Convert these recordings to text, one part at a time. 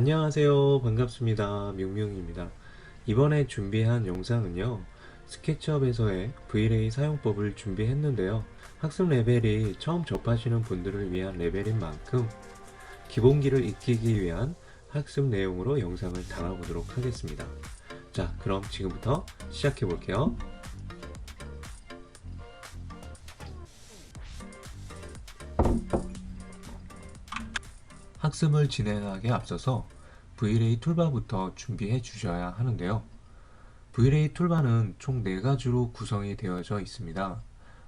안녕하세요. 반갑습니다. 뮤뮤입니다. 이번에 준비한 영상은요, 스케치업에서의 V-Ray 사용법을 준비했는데요. 학습 레벨이 처음 접하시는 분들을 위한 레벨인 만큼 기본기를 익히기 위한 학습 내용으로 영상을 담아보도록 하겠습니다. 자, 그럼 지금부터 시작해 볼게요. 학습을 진행하기에 앞서서 V-Ray 툴바부터 준비해 주셔야 하는데요. V-Ray 툴바는 총 4가지로 구성이 되어져 있습니다.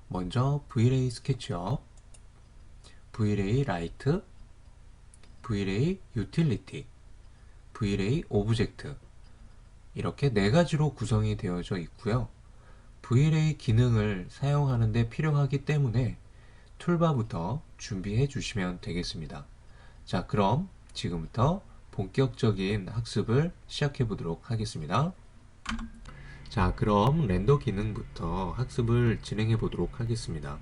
먼저 V-Ray 스케치업, V-Ray 라이트, V-Ray 유틸리티, V-Ray 오브젝트, 이렇게 4가지로 구성이 되어져 있고요. V-Ray 기능을 사용하는 데 필요하기 때문에 툴바부터 준비해 주시면 되겠습니다. 자, 그럼 지금부터 본격적인 학습을 시작해 보도록 하겠습니다. 자, 그럼 렌더 기능부터 학습을 진행해 보도록 하겠습니다.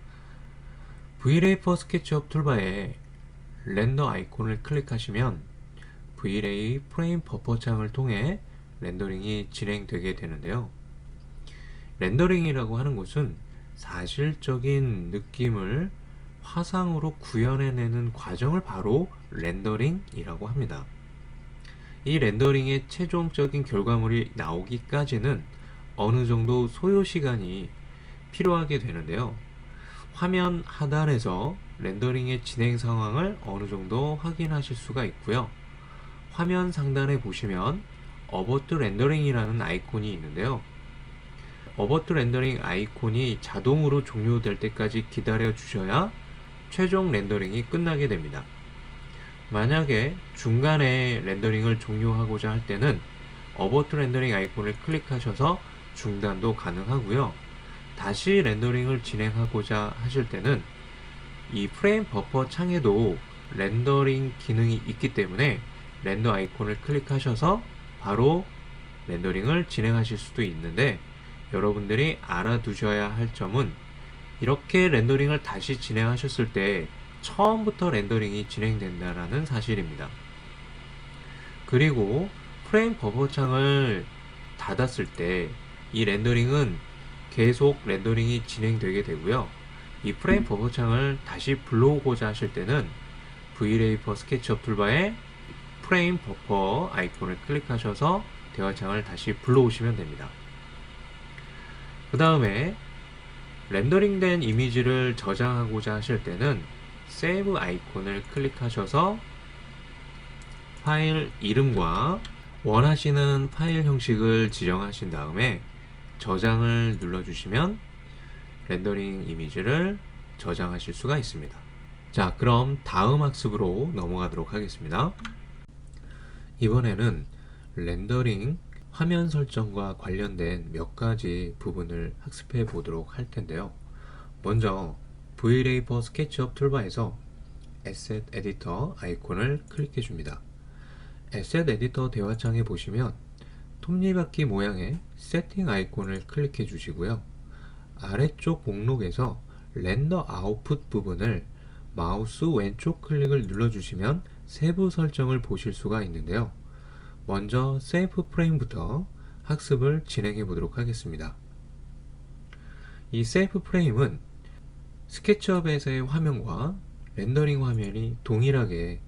V-Ray for 스케치업 툴바에 렌더 아이콘을 클릭하시면 V-Ray 프레임 버퍼 창을 통해 렌더링이 진행되게 되는데요. 렌더링이라고 하는 것은 사실적인 느낌을 화상으로 구현해내는 과정을 바로 렌더링이라고 합니다. 이 렌더링의 최종적인 결과물이 나오기까지는 어느 정도 소요 시간이 필요하게 되는데요. 화면 하단에서 렌더링의 진행 상황을 어느 정도 확인하실 수가 있고요. 화면 상단에 보시면 어버트 렌더링이라는 아이콘이 있는데요. 어버트 렌더링 아이콘이 자동으로 종료될 때까지 기다려 주셔야 최종 렌더링이 끝나게 됩니다. 만약에 중간에 렌더링을 종료하고자 할 때는 어버트 렌더링 아이콘을 클릭하셔서 중단도 가능하고요. 다시 렌더링을 진행하고자 하실 때는 이 프레임 버퍼 창에도 렌더링 기능이 있기 때문에 렌더 아이콘을 클릭하셔서 바로 렌더링을 진행하실 수도 있는데, 여러분들이 알아두셔야 할 점은 이렇게 렌더링을 다시 진행하셨을 때 처음부터 렌더링이 진행된다는 사실입니다. 그리고 프레임 버퍼 창을 닫았을 때 이 렌더링은 계속 렌더링이 진행되게 되고요. 이 프레임 버퍼 창을 다시 불러오고자 하실 때는 V-Ray for 스케치업 툴바에 프레임 버퍼 아이콘을 클릭하셔서 대화창을 다시 불러오시면 됩니다. 그 다음에 렌더링된 이미지를 저장하고자 하실 때는 세이브 아이콘을 클릭하셔서 파일 이름과 원하시는 파일 형식을 지정하신 다음에 저장을 눌러주시면 렌더링 이미지를 저장하실 수가 있습니다. 자, 그럼 다음 학습으로 넘어가도록 하겠습니다. 이번에는 렌더링 화면 설정과 관련된 몇 가지 부분을 학습해 보도록 할 텐데요. 먼저 V-Ray for 스케치업 툴바에서 Asset Editor 아이콘을 클릭해 줍니다. Asset Editor 대화창에 보시면 톱니바퀴 모양의 세팅 아이콘을 클릭해 주시고요. 아래쪽 목록에서 렌더 아웃풋 부분을 마우스 왼쪽 클릭을 눌러주시면 세부 설정을 보실 수가 있는데요. 먼저 세이프 프레임부터 학습을 진행해 보도록 하겠습니다. 이 세이프 프레임은 스케치업에서의 화면과 렌더링 화면이 동일하게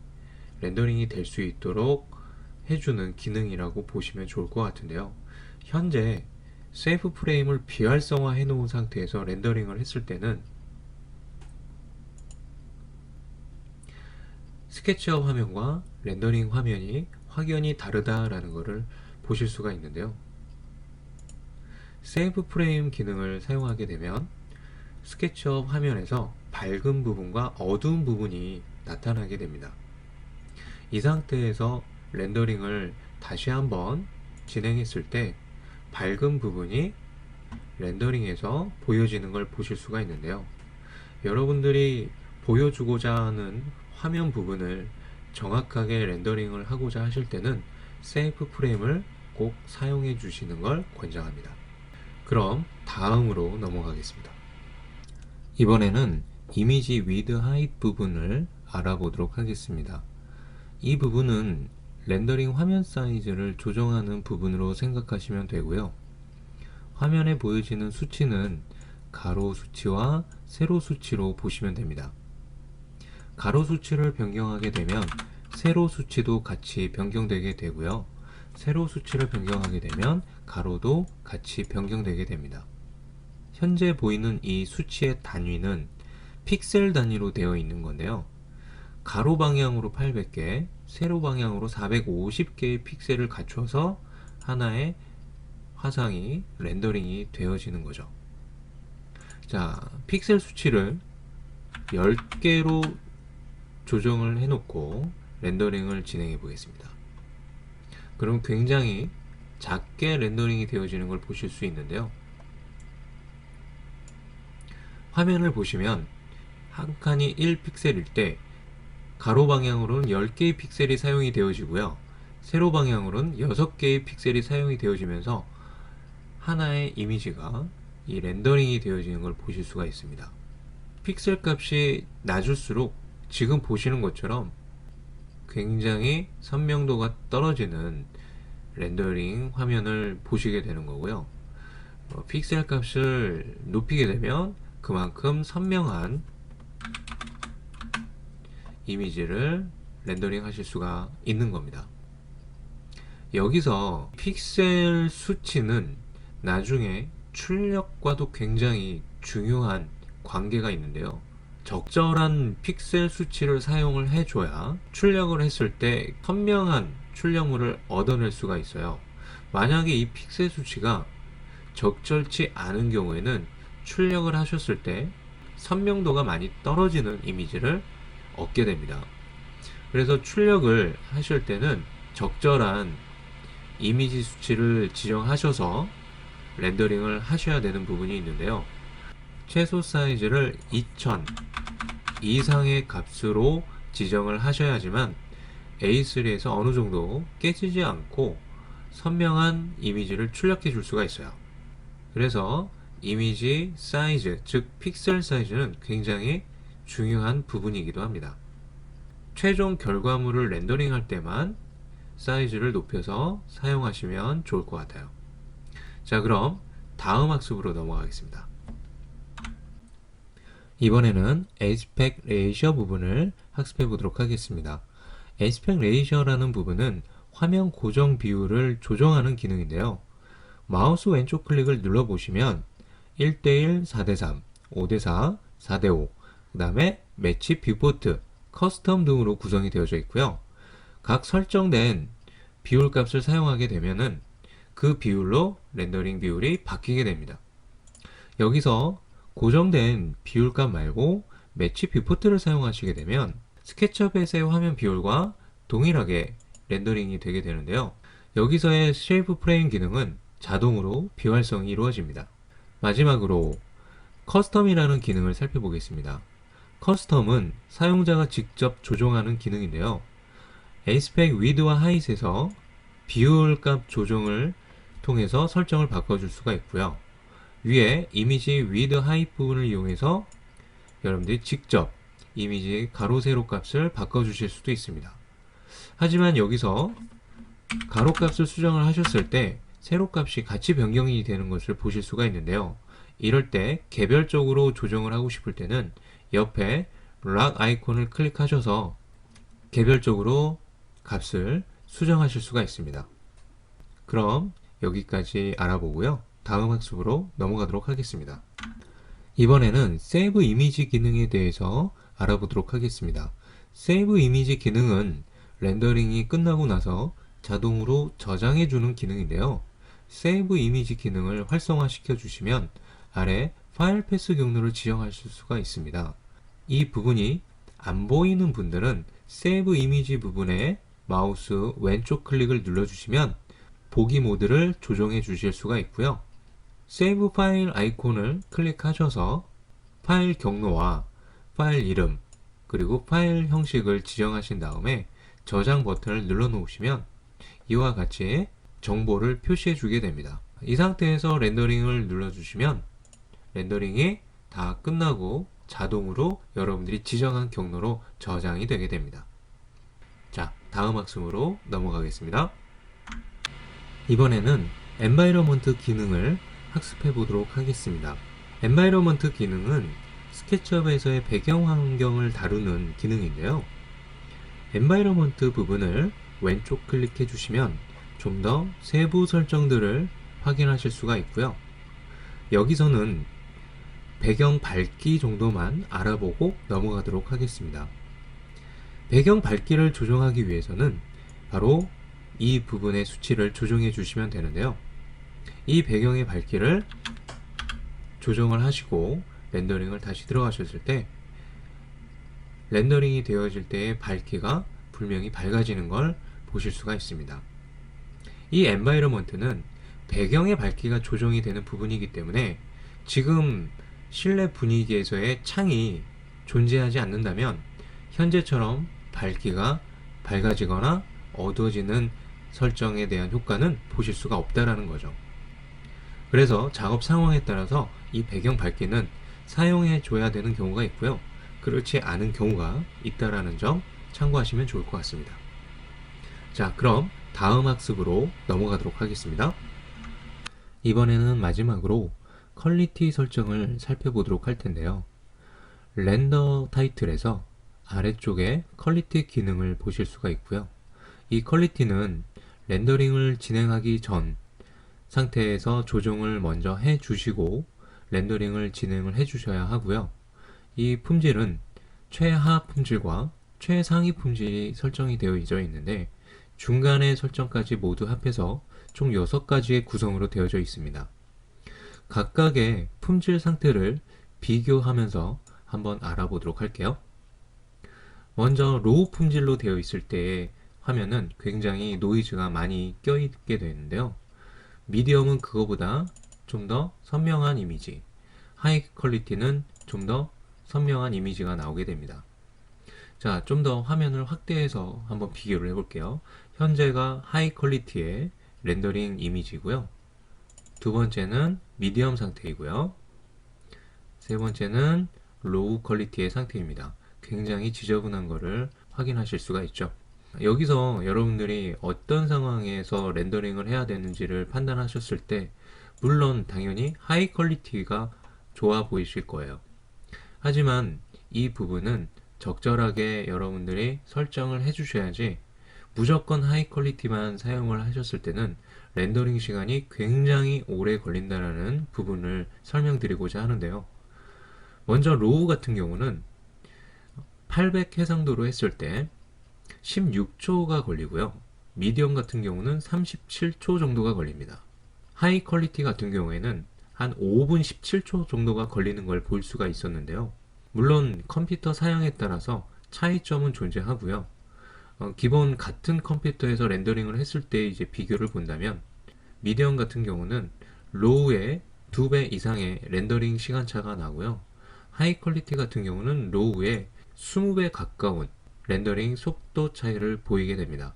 렌더링이 될 수 있도록 해주는 기능이라고 보시면 좋을 것 같은데요. 현재 세이프 프레임을 비활성화 해 놓은 상태에서 렌더링을 했을 때는 스케치업 화면과 렌더링 화면이 확연히 다르다라는 것을 보실 수가 있는데요. 세이브 프레임 기능을 사용하게 되면 스케치업 화면에서 밝은 부분과 어두운 부분이 나타나게 됩니다. 이 상태에서 렌더링을 다시 한번 진행했을 때 밝은 부분이 렌더링에서 보여지는 걸 보실 수가 있는데요. 여러분들이 보여주고자 하는 화면 부분을 정확하게 렌더링을 하고자 하실 때는 세이프 프레임을 꼭 사용해 주시는 걸 권장합니다. 그럼 다음으로 넘어가겠습니다. 이번에는 이미지 위드 하이트 부분을 알아보도록 하겠습니다. 이 부분은 렌더링 화면 사이즈를 조정하는 부분으로 생각하시면 되고요. 화면에 보여지는 수치는 가로 수치와 세로 수치로 보시면 됩니다. 가로 수치를 변경하게 되면 세로 수치도 같이 변경되게 되고요. 세로 수치를 변경하게 되면 가로도 같이 변경되게 됩니다. 현재 보이는 이 수치의 단위는 픽셀 단위로 되어 있는 건데요. 가로 방향으로 800개, 세로 방향으로 450개의 픽셀을 갖춰서 하나의 화상이 렌더링이 되어지는 거죠. 자, 픽셀 수치를 10개로 조정을 해놓고 렌더링을 진행해 보겠습니다. 그럼 굉장히 작게 렌더링이 되어지는 걸 보실 수 있는데요. 화면을 보시면 한 칸이 1픽셀일 때 가로 방향으로는 10개의 픽셀이 사용이 되어지고요. 세로 방향으로는 6개의 픽셀이 사용이 되어지면서 하나의 이미지가 이 렌더링이 되어지는 걸 보실 수가 있습니다. 픽셀 값이 낮을수록 지금 보시는 것처럼 굉장히 선명도가 떨어지는 렌더링 화면을 보시게 되는 거고요. 픽셀 값을 높이게 되면 그만큼 선명한 이미지를 렌더링 하실 수가 있는 겁니다. 여기서 픽셀 수치는 나중에 출력과도 굉장히 중요한 관계가 있는데요. 적절한 픽셀 수치를 사용을 해줘야 출력을 했을 때 선명한 출력물을 얻어낼 수가 있어요. 만약에 이 픽셀 수치가 적절치 않은 경우에는 출력을 하셨을 때 선명도가 많이 떨어지는 이미지를 얻게 됩니다. 그래서 출력을 하실 때는 적절한 이미지 수치를 지정하셔서 렌더링을 하셔야 되는 부분이 있는데요. 최소 사이즈를 2000 이상의 값으로 지정을 하셔야지만 A3에서 어느 정도 깨지지 않고 선명한 이미지를 출력해 줄 수가 있어요. 그래서 이미지 사이즈, 즉 픽셀 사이즈는 굉장히 중요한 부분이기도 합니다. 최종 결과물을 렌더링 할 때만 사이즈를 높여서 사용하시면 좋을 것 같아요. 자, 그럼 다음 학습으로 넘어가겠습니다. 이번에는 에스펙 레이셔 부분을 학습해 보도록 하겠습니다. 에스펙 레이셔라는 부분은 화면 고정 비율을 조정하는 기능인데요. 마우스 왼쪽 클릭을 눌러보시면 1대1, 4대3, 5대4, 4대5, 그 다음에 매치 뷰포트, 커스텀 등으로 구성이 되어져 있고요. 각 설정된 비율 값을 사용하게 되면은 그 비율로 렌더링 비율이 바뀌게 됩니다. 여기서 고정된 비율값 말고 매치 뷰포트를 사용하시게 되면 스케치업에서의 화면 비율과 동일하게 렌더링이 되게 되는데요. 여기서의 쉐이프 프레임 기능은 자동으로 비활성이 이루어집니다. 마지막으로 커스텀이라는 기능을 살펴보겠습니다. 커스텀은 사용자가 직접 조정하는 기능인데요. 에이스펙 위드와 하이트에서 비율값 조정을 통해서 설정을 바꿔줄 수가 있고요. 위에 이미지 위드 하이트 부분을 이용해서 여러분들이 직접 이미지 가로 세로 값을 바꿔주실 수도 있습니다. 하지만 여기서 가로 값을 수정을 하셨을 때 세로 값이 같이 변경이 되는 것을 보실 수가 있는데요. 이럴 때 개별적으로 조정을 하고 싶을 때는 옆에 락 아이콘을 클릭하셔서 개별적으로 값을 수정하실 수가 있습니다. 그럼 여기까지 알아보고요. 다음 학습으로 넘어가도록 하겠습니다. 이번에는 세이브 이미지 기능에 대해서 알아보도록 하겠습니다. 세이브 이미지 기능은 렌더링이 끝나고 나서 자동으로 저장해주는 기능인데요. 세이브 이미지 기능을 활성화시켜 주시면 아래 파일 패스 경로를 지정하실 수가 있습니다. 이 부분이 안 보이는 분들은 세이브 이미지 부분에 마우스 왼쪽 클릭을 눌러주시면 보기 모드를 조정해 주실 수가 있고요. 세이브 파일 아이콘을 클릭하셔서 파일 경로와 파일 이름 그리고 파일 형식을 지정하신 다음에 저장 버튼을 눌러 놓으시면 이와 같이 정보를 표시해 주게 됩니다. 이 상태에서 렌더링을 눌러주시면 렌더링이 다 끝나고 자동으로 여러분들이 지정한 경로로 저장이 되게 됩니다. 자, 다음 학습으로 넘어가겠습니다. 이번에는 엔바이러먼트 기능을 학습해 보도록 하겠습니다. 엔바이러먼트 기능은 스케치업에서의 배경 환경을 다루는 기능인데요. 엔바이러먼트 부분을 왼쪽 클릭해 주시면 좀 더 세부 설정들을 확인하실 수가 있고요. 여기서는 배경 밝기 정도만 알아보고 넘어가도록 하겠습니다. 배경 밝기를 조정하기 위해서는 바로 이 부분의 수치를 조정해 주시면 되는데요. 이 배경의 밝기를 조정을 하시고 렌더링을 다시 들어가셨을 때 렌더링이 되어질 때의 밝기가 분명히 밝아지는 걸 보실 수가 있습니다. 이 엔바이러먼트는 배경의 밝기가 조정이 되는 부분이기 때문에 지금 실내 분위기에서의 창이 존재하지 않는다면 현재처럼 밝기가 밝아지거나 어두워지는 설정에 대한 효과는 보실 수가 없다라는 거죠. 그래서 작업 상황에 따라서 이 배경 밝기는 사용해 줘야 되는 경우가 있고요. 그렇지 않은 경우가 있다라는 점 참고하시면 좋을 것 같습니다. 자, 그럼 다음 학습으로 넘어가도록 하겠습니다. 이번에는 마지막으로 퀄리티 설정을 살펴보도록 할 텐데요. 렌더 타이틀에서 아래쪽에 퀄리티 기능을 보실 수가 있고요. 이 퀄리티는 렌더링을 진행하기 전 상태에서 조정을 먼저 해 주시고 렌더링을 진행을 해 주셔야 하고요. 이 품질은 최하 품질과 최상위 품질이 설정이 되어 있는데 중간의 설정까지 모두 합해서 총 6가지의 구성으로 되어져 있습니다. 각각의 품질 상태를 비교하면서 한번 알아보도록 할게요. 먼저 로우 품질로 되어 있을 때의 화면은 굉장히 노이즈가 많이 껴있게 되는데요. 미디엄은 그거보다 좀 더 선명한 이미지, 하이 퀄리티는 좀 더 선명한 이미지가 나오게 됩니다. 자, 좀 더 화면을 확대해서 한번 비교를 해볼게요. 현재가 하이 퀄리티의 렌더링 이미지고요. 두 번째는 미디엄 상태이고요. 세 번째는 로우 퀄리티의 상태입니다. 굉장히 지저분한 것을 확인하실 수가 있죠. 여기서 여러분들이 어떤 상황에서 렌더링을 해야 되는지를 판단하셨을 때 물론 당연히 하이 퀄리티가 좋아 보이실 거예요. 하지만 이 부분은 적절하게 여러분들이 설정을 해주셔야지 무조건 하이 퀄리티만 사용을 하셨을 때는 렌더링 시간이 굉장히 오래 걸린다는 부분을 설명드리고자 하는데요. 먼저 로우 같은 경우는 800 해상도로 했을 때 16초가 걸리고요. 미디엄 같은 경우는 37초 정도가 걸립니다. 하이 퀄리티 같은 경우에는 한 5분 17초 정도가 걸리는 걸 볼 수가 있었는데요. 물론 컴퓨터 사양에 따라서 차이점은 존재하고요. 기본 같은 컴퓨터에서 렌더링을 했을 때 이제 비교를 본다면 미디엄 같은 경우는 로우의 2배 이상의 렌더링 시간차가 나고요. 하이 퀄리티 같은 경우는 로우의 20배 가까운 렌더링 속도 차이를 보이게 됩니다.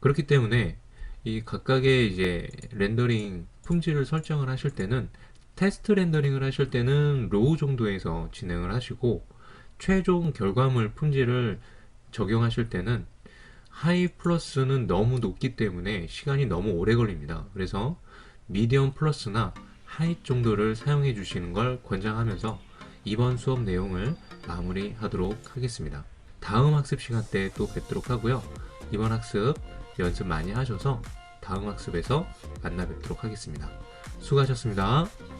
그렇기 때문에 이 각각의 이제 렌더링 품질을 설정을 하실 때는 테스트 렌더링을 하실 때는 로우 정도에서 진행을 하시고 최종 결과물 품질을 적용하실 때는 하이 플러스는 너무 높기 때문에 시간이 너무 오래 걸립니다. 그래서 미디엄 플러스나 하이 정도를 사용해 주시는 걸 권장하면서 이번 수업 내용을 마무리하도록 하겠습니다. 다음 학습 시간 때 또 뵙도록 하고요. 이번 학습 연습 많이 하셔서 다음 학습에서 만나 뵙도록 하겠습니다. 수고하셨습니다.